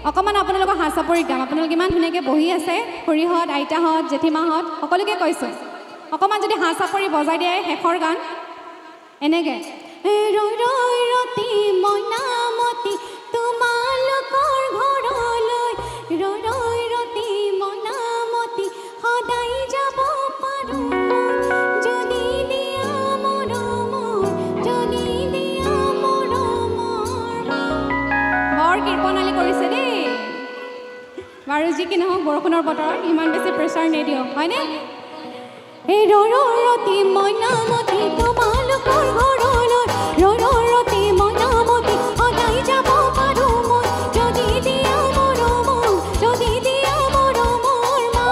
অকমান আপোনালোকক হাঁচাপৰি গাম আপোনালোক ইমান ধুনীয়াকৈ বহি আছে খুৰীহঁত আইতাহঁত জেঠিমাহঁত সকলোকে কৈছোঁ অকমান যদি হাঁচাপৰি বজাই দিয়ে শেষৰ গান এনেকৈ ৰৈ ৰৈ ৰতি মনামতি তোমালোকৰ ঘৰলৈ ৰৈ ৰৈ ৰতি মনামতি সদায় যাব পাৰোঁ যদি দিয়া মৰমৰ যদি দিয়া মৰমৰ বাৰু যি কি নহওক বৰষুণৰ বতৰত ইমান বেছি প্ৰেছাৰ নিদিয়ক হয়নে এই ৰৰতি মইনামতি তোমালোকৰ ঘৰলৈ ৰৰতি মইনামতি সদায় যাব পাৰোঁ মই যদি দিয়া মৰমৰ মা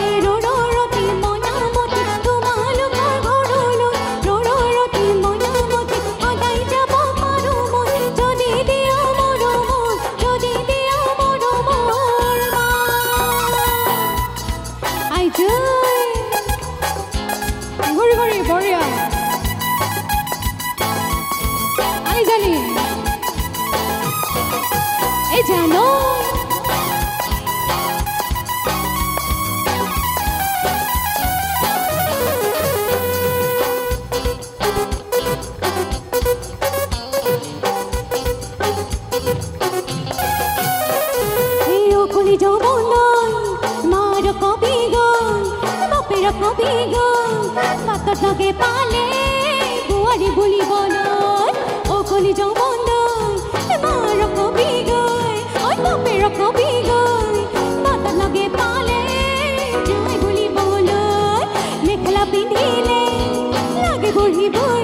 এই ৰৰতি মইনামতি তোমালোকৰ ঘৰলৈ ৰৰতি মইনামতি সদায় যাব পাৰোঁ মই যদি দিয়া মৰমৰ মা আই ঘূৰি ঘূৰি বঢ়িয়া আই জানি এই জানো এই অকলি যাব নাই মাৰ কবি গল বাপেৰ কবি গল বাটত লগে পালে বোৱাৰী বুলিবলৈ অকলি যাব নাই মাৰ কবি গল বাপেৰ কবি গল বাটত লগে পালে জয় বুলিবলৈ মেখেলা পিন্ধিলে লাগে বহিবলৈ